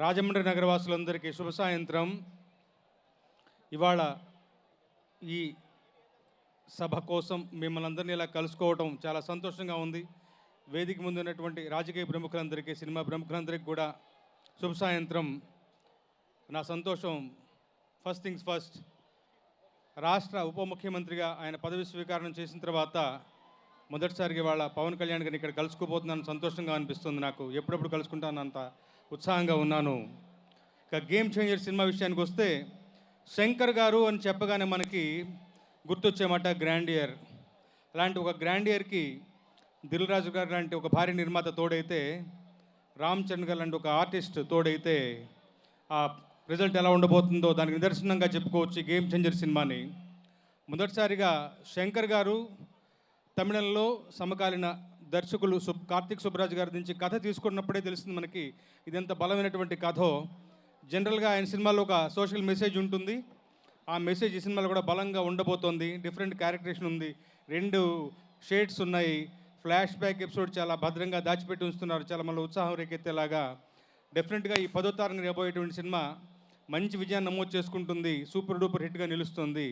రాజమండ్రి నగరవాసులందరికీ శుభ సాయంత్రం. ఇవాళ ఈ సభ కోసం మిమ్మల్ని అందరినీ ఇలా కలుసుకోవటం చాలా సంతోషంగా ఉంది. వేదిక ముందు ఉన్నటువంటి రాజకీయ ప్రముఖులందరికీ, సినిమా ప్రముఖులందరికీ కూడా శుభ సాయంత్రం. నా సంతోషం, ఫస్ట్ థింగ్స్ ఫస్ట్, రాష్ట్ర ఉప ముఖ్యమంత్రిగా ఆయన పదవి స్వీకారం చేసిన తర్వాత మొదటిసారిగా ఇవాళ పవన్ కళ్యాణ్ గారిని ఇక్కడ కలుసుకోబోతున్నాను. సంతోషంగా అనిపిస్తుంది నాకు. ఎప్పుడెప్పుడు కలుసుకుంటాను అంత ఉత్సాహంగా ఉన్నాను. ఇక గేమ్ చేంజర్ సినిమా విషయానికి వస్తే, శంకర్ గారు అని చెప్పగానే మనకి గుర్తొచ్చే మాట గ్రాండియర్. అలాంటి ఒక గ్రాండియర్కి దిల్ రాజు గారు లాంటి ఒక భారీ నిర్మాత తోడైతే, రామ్ చరణ్ గారు లాంటి ఒక ఆర్టిస్ట్ తోడైతే ఆ రిజల్ట్ ఎలా ఉండబోతుందో దానికి నిదర్శనంగా చెప్పుకోవచ్చు ఈ గేమ్ చేంజర్ సినిమాని. మొదటిసారిగా శంకర్ గారు తమిళంలో సమకాలీన దర్శకులు కార్తిక్ సుబ్బరాజ్ గారి నుంచి కథ తీసుకున్నప్పుడే తెలిసింది మనకి ఇది ఎంత బలమైనటువంటి కథో. జనరల్గా ఆయన సినిమాలో ఒక సోషల్ మెసేజ్ ఉంటుంది. ఆ మెసేజ్ ఈ సినిమాలో కూడా బలంగా ఉండబోతోంది. డిఫరెంట్ క్యారెక్టరేషన్ ఉంది, 2 షేడ్స్ ఉన్నాయి. ఫ్లాష్ బ్యాక్ ఎపిసోడ్ చాలా భద్రంగా దాచిపెట్టి ఉంచుతున్నారు, చాలా మళ్ళీ ఉత్సాహం రేకెత్తేలాగా. డెఫినెట్గా ఈ 10వ తారీఖున రాబోయేటువంటి సినిమా మంచి విజయాన్ని నమోదు చేసుకుంటుంది, సూపర్ డూపర్ హిట్గా నిలుస్తుంది.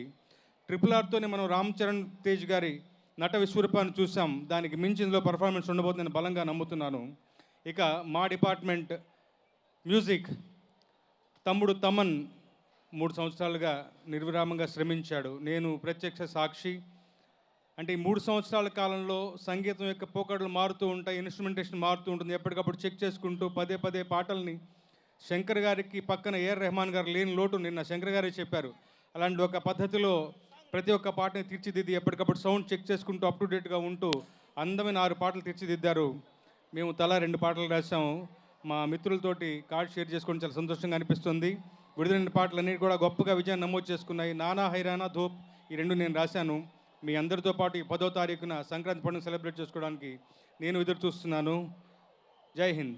RRRతోనే మనం రామ్ చరణ్ తేజ్ గారి నట విశ్వరూపాన్ని చూసాం. దానికి మించి ఇందులో పర్ఫార్మెన్స్ ఉండబోతుందని బలంగా నమ్ముతున్నాను. ఇక మా డిపార్ట్మెంట్ మ్యూజిక్, తమ్ముడు తమన్ 3 సంవత్సరాలుగా నిర్విరామంగా శ్రమించాడు. నేను ప్రత్యక్ష సాక్షి. అంటే ఈ 3 సంవత్సరాల కాలంలో సంగీతం యొక్క పోకడలు మారుతూ ఉంటాయి, ఇన్స్ట్రుమెంటేషన్ మారుతూ ఉంటుంది. ఎప్పటికప్పుడు చెక్ చేసుకుంటూ పదే పదే పాటల్ని, శంకర్ గారికి పక్కన ఏఆర్ రెహమాన్ గారు లేని లోటు నిన్న శంకర్ గారే చెప్పారు. అలాంటి ఒక పద్ధతిలో ప్రతి ఒక్క పాటని తీర్చిదిద్ది ఎప్పటికప్పుడు సౌండ్ చెక్ చేసుకుంటూ అప్ టు డేట్గా ఉంటూ అందమైన 6 పాటలు తీర్చిదిద్దారు. మేము తలా 2 పాటలు రాసాము. మా మిత్రులతోటి కార్డ్ షేర్ చేసుకోవడం చాలా సంతోషంగా అనిపిస్తుంది. విడుదలైన పాటలన్నీ కూడా గొప్పగా విజయాన్ని నమోదు చేసుకున్నాయి. నానా హైరానా ధూప్ ఈ 2 నేను రాశాను. మీ అందరితో పాటు ఈ 10వ తారీఖున సంక్రాంతి పండుగ సెలబ్రేట్ చేసుకోవడానికి నేను ఎదురు చూస్తున్నాను. జై హింద్.